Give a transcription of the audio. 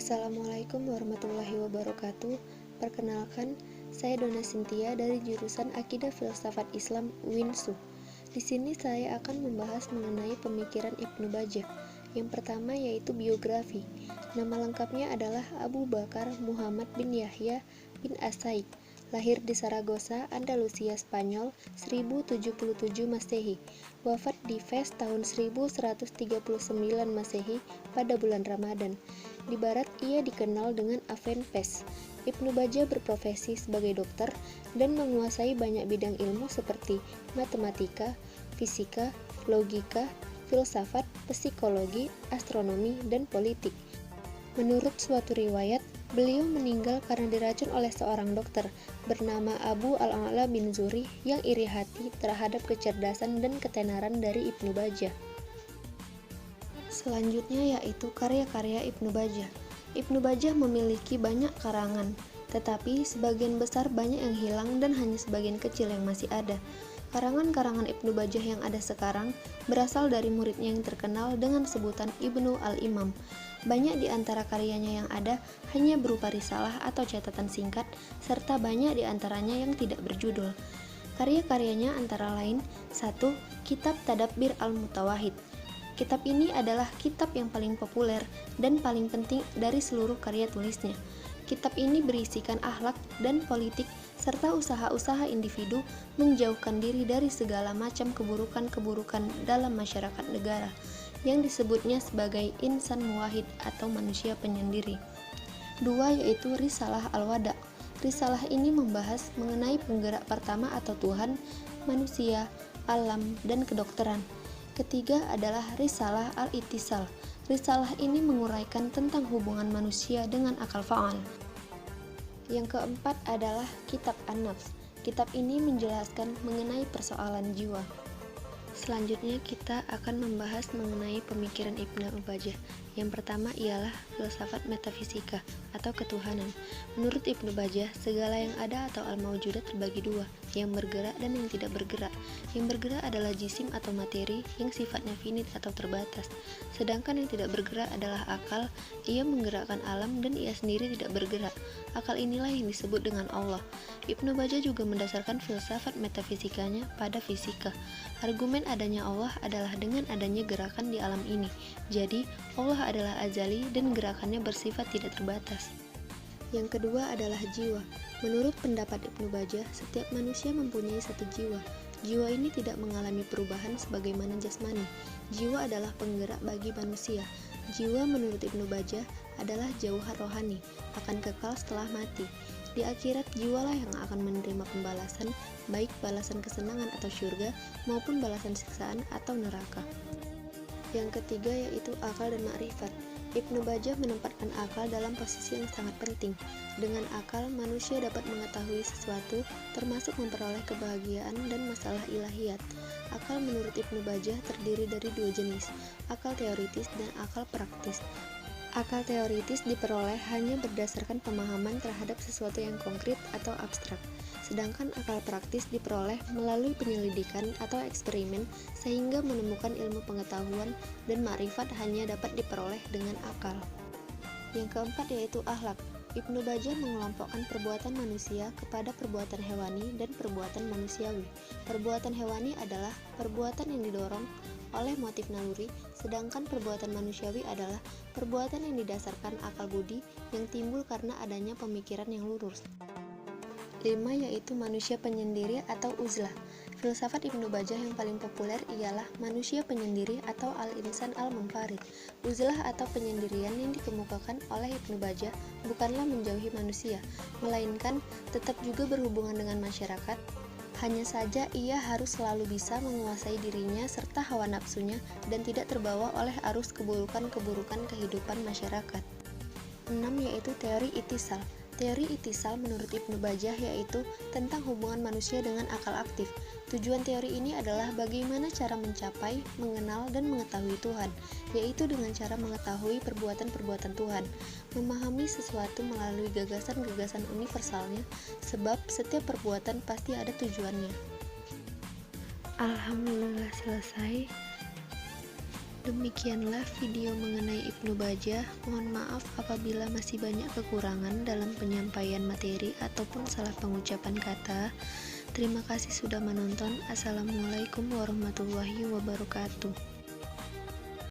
Assalamualaikum warahmatullahi wabarakatuh. Perkenalkan, saya Dona Cynthia dari jurusan Akidah Filsafat Islam UINSU. Di sini saya akan membahas mengenai pemikiran Ibnu Bajjah. Yang pertama yaitu biografi. Nama lengkapnya adalah Abu Bakar Muhammad bin Yahya bin As-Saik. Lahir di Saragossa, Andalusia, Spanyol, 1077 Masehi. Wafat di Fez tahun 1139 Masehi pada bulan Ramadan. Di barat ia dikenal dengan Aven Pes. Ibnu Bajjah berprofesi sebagai dokter dan menguasai banyak bidang ilmu seperti matematika, fisika, logika, filsafat, psikologi, astronomi, dan politik. Menurut suatu riwayat, beliau meninggal karena diracun oleh seorang dokter bernama Abu Al-A'la bin Zuri yang iri hati terhadap kecerdasan dan ketenaran dari Ibnu Bajjah. Selanjutnya yaitu karya-karya Ibnu Bajjah. Ibnu Bajjah memiliki banyak karangan, tetapi sebagian besar banyak yang hilang dan hanya sebagian kecil yang masih ada. Karangan-karangan Ibnu Bajjah yang ada sekarang berasal dari muridnya yang terkenal dengan sebutan Ibnu Al-Imam. Banyak di antara karyanya yang ada hanya berupa risalah atau catatan singkat, serta banyak di antaranya yang tidak berjudul. Karya-karyanya antara lain: 1. Kitab Tadabbir Al-Mutawahhid. Kitab ini adalah kitab yang paling populer dan paling penting dari seluruh karya tulisnya. Kitab ini berisikan akhlak dan politik serta usaha-usaha individu menjauhkan diri dari segala macam keburukan-keburukan dalam masyarakat negara, yang disebutnya sebagai insan muwahhid atau manusia penyendiri. 2. Yaitu Risalah Al-Wada'. Risalah ini membahas mengenai penggerak pertama atau Tuhan, manusia, alam, dan kedokteran. Ketiga adalah Risalah Al-Ittisal. Risalah ini menguraikan tentang hubungan manusia dengan akal fa'al. Yang keempat adalah Kitab An-Nafs. Kitab ini menjelaskan mengenai persoalan jiwa. Selanjutnya kita akan membahas mengenai pemikiran Ibnu Bajjah. Yang pertama ialah filsafat metafisika atau ketuhanan. Menurut Ibnu Bajjah, segala yang ada atau al-maujudat terbagi dua, yang bergerak dan yang tidak bergerak. Yang bergerak adalah jisim atau materi yang sifatnya finit atau terbatas. Sedangkan yang tidak bergerak adalah akal, ia menggerakkan alam dan ia sendiri tidak bergerak. Akal inilah yang disebut dengan Allah. Ibnu Bajjah juga mendasarkan filsafat metafisikanya pada fisika. Argumen adanya Allah adalah dengan adanya gerakan di alam ini. Jadi, Allah adalah azali dan gerakannya bersifat tidak terbatas. Yang kedua adalah jiwa. Menurut pendapat Ibnu Bajjah, setiap manusia mempunyai satu jiwa. Jiwa ini tidak mengalami perubahan sebagaimana jasmani. Jiwa adalah penggerak bagi manusia. Jiwa menurut Ibnu Bajjah adalah jauhar rohani, akan kekal setelah mati. Di akhirat, jiwalah yang akan menerima pembalasan, baik balasan kesenangan atau syurga, maupun balasan siksaan atau neraka. Yang ketiga yaitu akal dan makrifat. Ibnu Bajjah menempatkan akal dalam posisi yang sangat penting. Dengan akal, manusia dapat mengetahui sesuatu, termasuk memperoleh kebahagiaan dan masalah ilahiyat. Akal menurut Ibnu Bajjah terdiri dari dua jenis, akal teoritis dan akal praktis. Akal teoritis diperoleh hanya berdasarkan pemahaman terhadap sesuatu yang konkret atau abstrak, sedangkan akal praktis diperoleh melalui penyelidikan atau eksperimen sehingga menemukan ilmu pengetahuan, dan makrifat hanya dapat diperoleh dengan akal. Yang keempat yaitu akhlak. Ibnu Bajjah mengelompokkan perbuatan manusia kepada perbuatan hewani dan perbuatan manusiawi. Perbuatan hewani adalah perbuatan yang didorong oleh motif naluri, sedangkan perbuatan manusiawi adalah perbuatan yang didasarkan akal budi yang timbul karena adanya pemikiran yang lurus. 5. Yaitu manusia penyendiri atau uzlah. Filsafat Ibnu Bajjah yang paling populer ialah manusia penyendiri atau al-insan al-munfarid. Uzlah atau penyendirian yang dikemukakan oleh Ibnu Bajjah bukanlah menjauhi manusia, melainkan tetap juga berhubungan dengan masyarakat. Hanya saja ia harus selalu bisa menguasai dirinya serta hawa nafsunya dan tidak terbawa oleh arus keburukan-keburukan kehidupan masyarakat. 6. Yaitu teori ittisal. Teori ittisal menurut Ibnu Bajjah yaitu tentang hubungan manusia dengan akal aktif. Tujuan teori ini adalah bagaimana cara mencapai, mengenal, dan mengetahui Tuhan, yaitu dengan cara mengetahui perbuatan-perbuatan Tuhan, memahami sesuatu melalui gagasan-gagasan universalnya, sebab setiap perbuatan pasti ada tujuannya. Alhamdulillah selesai. Demikianlah video mengenai Ibnu Bajjah. Mohon maaf apabila masih banyak kekurangan dalam penyampaian materi ataupun salah pengucapan kata. Terima kasih sudah menonton. Assalamualaikum warahmatullahi wabarakatuh.